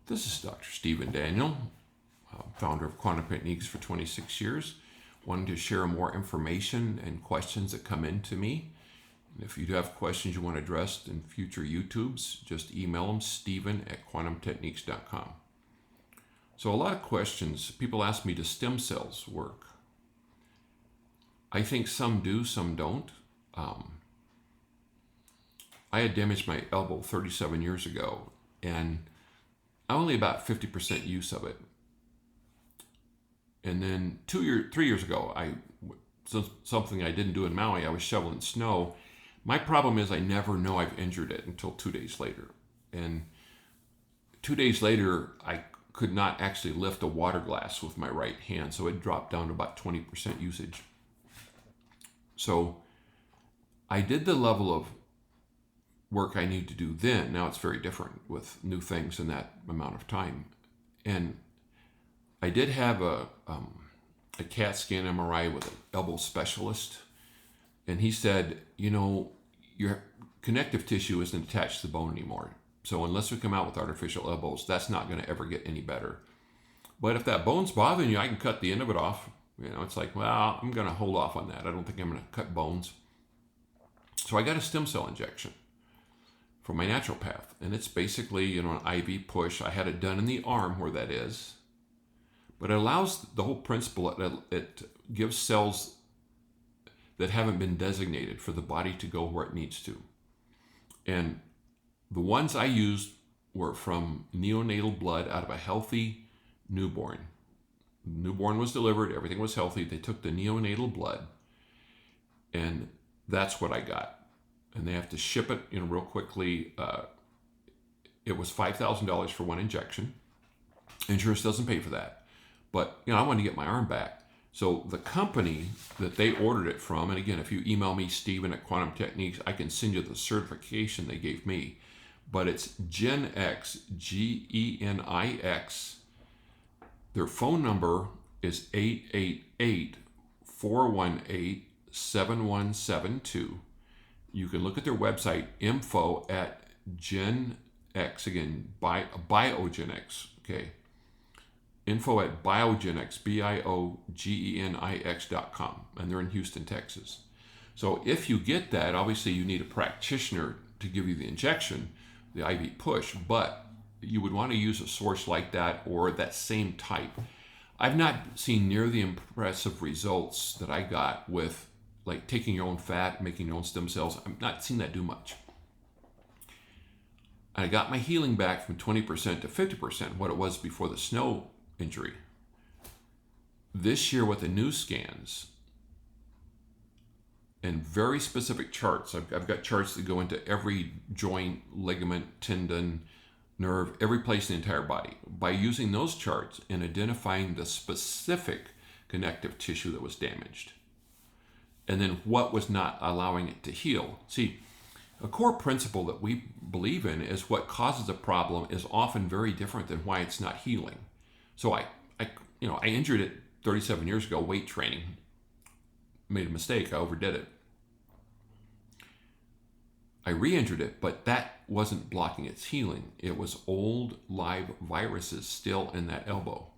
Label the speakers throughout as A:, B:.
A: This is Dr. Stephen Daniel, founder of Quantum Techniques for 26 years, wanting to share more information and questions that come in to me. And if you do have questions you want addressed in future YouTubes, just email them, steven@quantumtechniques.com. So a lot of questions, people ask me, do stem cells work? I think some do, some don't. I had damaged my elbow 37 years ago, and I only about 50% use of it. And then 3 years ago, something I didn't do in Maui, I was shoveling snow. My problem is I never know I've injured it until 2 days later. And 2 days later, I could not actually lift a water glass with my right hand, so it dropped down to about 20% usage. So I did the level of work I need to do then. Now it's very different with new things in that amount of time. And I did have a CAT scan MRI with an elbow specialist, and he said, your connective tissue isn't attached to the bone anymore. So unless we come out with artificial elbows, that's not going to ever get any better. But if that bone's bothering you, I can cut the end of it off. It's like, well, I'm going to hold off on that. I don't think I'm going to cut bones. So I got a stem cell injection for my naturopath. And it's basically, an IV push. I had it done in the arm where that is. But it allows the whole principle, it gives cells that haven't been designated for the body to go where it needs to. And the ones I used were from neonatal blood out of a healthy newborn. Newborn was delivered, everything was healthy. They took the neonatal blood, and that's what I got. And they have to ship it, real quickly. It was $5,000 for one injection. Insurance doesn't pay for that. But, I wanted to get my arm back. So the company that they ordered it from, and again, if you email me, Steven@Quantum Techniques, I can send you the certification they gave me. But it's GenX, GENIX. Their phone number is 888-418-7172. You can look at their website, info@GenX, again, Biogenix, okay? Info@Biogenix, BIOGENIX.com, and they're in Houston, Texas. So if you get that, obviously you need a practitioner to give you the injection, the IV push, but you would want to use a source like that or that same type. I've not seen near the impressive results that I got with like taking your own fat, making your own stem cells. I've not seen that do much. I got my healing back from 20% to 50%, what it was before the snow injury. This year with the new scans and very specific charts, I've got charts that go into every joint, ligament, tendon, nerve, every place in the entire body. By using those charts and identifying the specific connective tissue that was damaged, and then what was not allowing it to heal. See, a core principle that we believe in is what causes a problem is often very different than why it's not healing. So I injured it 37 years ago, weight training. Made a mistake, I overdid it. I re-injured it, but that wasn't blocking its healing. It was old live viruses still in that elbow.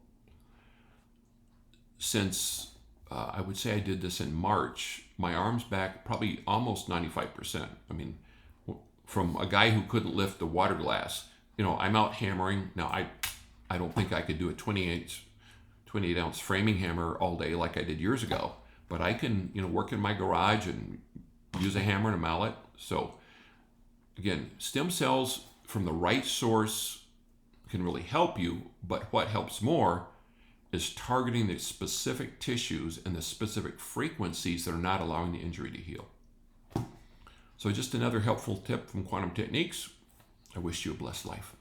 A: Since I would say I did this in March, my arm's back probably almost 95%. From a guy who couldn't lift a water glass, I'm out hammering. Now, I don't think I could do a 28-ounce framing hammer all day like I did years ago, but I can, work in my garage and use a hammer and a mallet. So again, stem cells from the right source can really help you, but what helps more is targeting the specific tissues and the specific frequencies that are not allowing the injury to heal. So just another helpful tip from Quantum Techniques. I wish you a blessed life.